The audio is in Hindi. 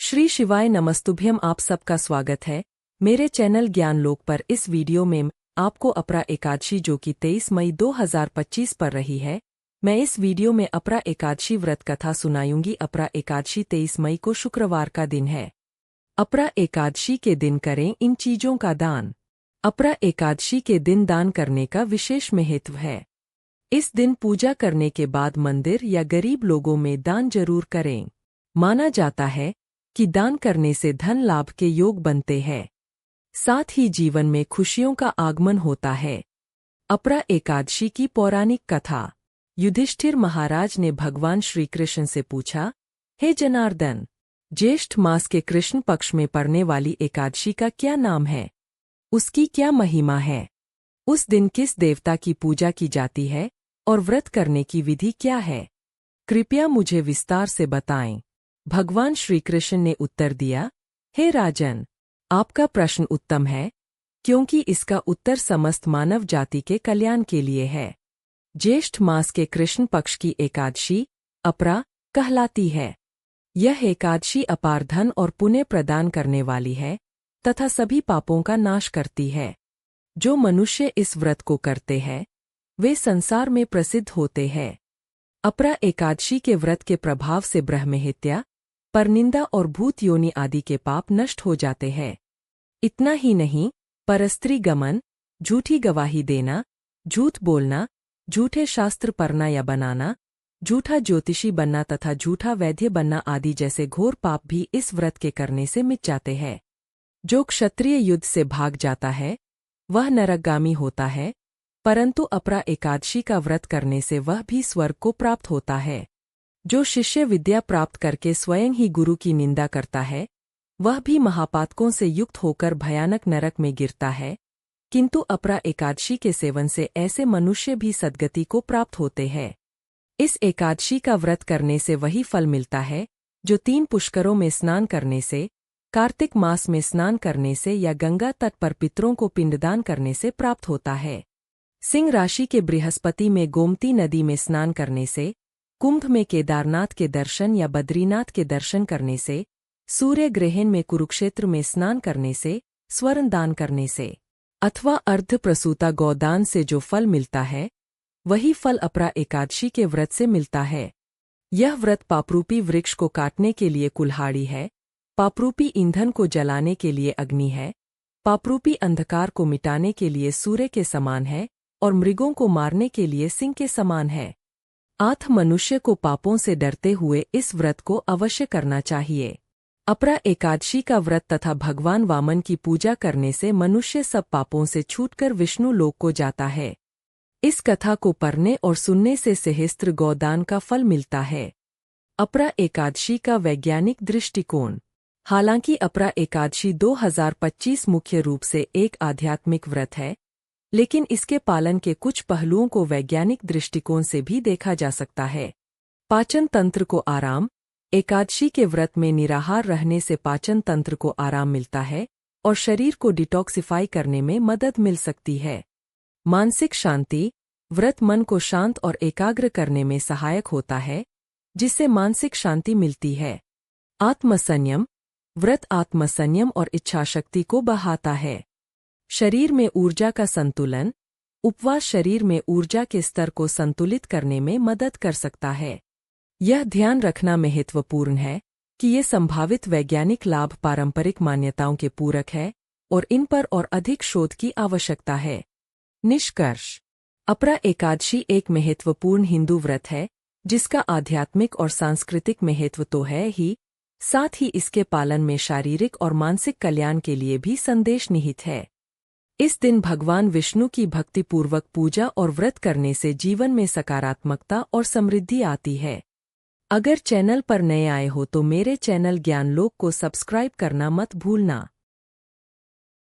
श्री शिवाय नमस्तुभ्यम। आप सबका स्वागत है मेरे चैनल ज्ञानलोक पर। इस वीडियो में आपको अपरा एकादशी जो कि 23 मई 2025 पर रही है, मैं इस वीडियो में अपरा एकादशी व्रत कथा सुनाऊंगी। अपरा एकादशी 23 मई को शुक्रवार का दिन है। अपरा एकादशी के दिन करें इन चीजों का दान। अपरा एकादशी के दिन दान करने का विशेष महत्व है। इस दिन पूजा करने के बाद मंदिर या गरीब लोगों में दान जरूर करें। माना जाता है कि दान करने से धन लाभ के योग बनते हैं, साथ ही जीवन में खुशियों का आगमन होता है। अपरा एकादशी की पौराणिक कथा। युधिष्ठिर महाराज ने भगवान श्री कृष्ण से पूछा, हे जनार्दन, ज्येष्ठ मास के कृष्ण पक्ष में पड़ने वाली एकादशी का क्या नाम है? उसकी क्या महिमा है? उस दिन किस देवता की पूजा की जाती है और व्रत करने की विधि क्या है? कृपया मुझे विस्तार से बताएं। भगवान श्री कृष्ण ने उत्तर दिया, हे राजन, आपका प्रश्न उत्तम है, क्योंकि इसका उत्तर समस्त मानव जाति के कल्याण के लिए है। ज्येष्ठ मास के कृष्ण पक्ष की एकादशी अपरा कहलाती है। यह एकादशी अपार धन और पुण्य प्रदान करने वाली है तथा सभी पापों का नाश करती है। जो मनुष्य इस व्रत को करते हैं वे संसार में प्रसिद्ध होते हैं। अपरा एकादशी के व्रत के प्रभाव से ब्रह्महत्या, परनिंदा और भूत योनि आदि के पाप नष्ट हो जाते हैं। इतना ही नहीं, परस्त्री गमन, झूठी गवाही देना, झूठ बोलना, झूठे शास्त्र पढ़ना या बनाना, झूठा ज्योतिषी बनना तथा झूठा वैद्य बनना आदि जैसे घोर पाप भी इस व्रत के करने से मिट जाते हैं। जो क्षत्रिय युद्ध से भाग जाता है वह नरकगामी होता है, परंतु अपरा एकादशी का व्रत करने से वह भी स्वर्ग को प्राप्त होता है। जो शिष्य विद्या प्राप्त करके स्वयं ही गुरु की निंदा करता है वह भी महापातकों से युक्त होकर भयानक नरक में गिरता है, किंतु अपरा एकादशी के सेवन से ऐसे मनुष्य भी सद्गति को प्राप्त होते हैं। इस एकादशी का व्रत करने से वही फल मिलता है जो 3 पुष्करों में स्नान करने से, कार्तिक मास में स्नान करने से या गंगा तट पर पितरों को पिंडदान करने से प्राप्त होता है। सिंह राशि के बृहस्पति में गोमती नदी में स्नान करने से, कुंभ में केदारनाथ के दर्शन या बद्रीनाथ के दर्शन करने से, सूर्य ग्रहण में कुरुक्षेत्र में स्नान करने से, स्वर्ण दान करने से अथवा अर्ध प्रसूता गौदान से जो फल मिलता है वही फल अपरा एकादशी के व्रत से मिलता है। यह व्रत पापरूपी वृक्ष को काटने के लिए कुल्हाड़ी है, पापरूपी ईंधन को जलाने के लिए अग्नि है, पापरूपी अंधकार को मिटाने के लिए सूर्य के समान है और मृगों को मारने के लिए सिंह के समान है। मनुष्य को पापों से डरते हुए इस व्रत को अवश्य करना चाहिए। अपरा एकादशी का व्रत तथा भगवान वामन की पूजा करने से मनुष्य सब पापों से छूटकर विष्णु लोक को जाता है। इस कथा को पढ़ने और सुनने से सहस्त्र गौदान का फल मिलता है। अपरा एकादशी का वैज्ञानिक दृष्टिकोण। हालांकि अपरा एकादशी 2025 मुख्य रूप से एक आध्यात्मिक व्रत है, लेकिन इसके पालन के कुछ पहलुओं को वैज्ञानिक दृष्टिकोण से भी देखा जा सकता है। पाचन तंत्र को आराम। एकादशी के व्रत में निराहार रहने से पाचन तंत्र को आराम मिलता है और शरीर को डिटॉक्सिफाई करने में मदद मिल सकती है। मानसिक शांति। व्रत मन को शांत और एकाग्र करने में सहायक होता है, जिससे मानसिक शांति मिलती है। आत्मसंयम। व्रत आत्मसंयम और इच्छाशक्ति को बढ़ाता है। शरीर में ऊर्जा का संतुलन। उपवास शरीर में ऊर्जा के स्तर को संतुलित करने में मदद कर सकता है। यह ध्यान रखना महत्वपूर्ण है कि ये संभावित वैज्ञानिक लाभ पारंपरिक मान्यताओं के पूरक है और इन पर और अधिक शोध की आवश्यकता है। निष्कर्ष। अपरा एकादशी एक महत्वपूर्ण हिंदू व्रत है जिसका आध्यात्मिक और सांस्कृतिक महत्व तो है ही, साथ ही इसके पालन में शारीरिक और मानसिक कल्याण के लिए भी संदेश निहित है। इस दिन भगवान विष्णु की भक्तिपूर्वक पूजा और व्रत करने से जीवन में सकारात्मकता और समृद्धि आती है। अगर चैनल पर नए आए हो तो मेरे चैनल ज्ञानलोक को सब्सक्राइब करना मत भूलना।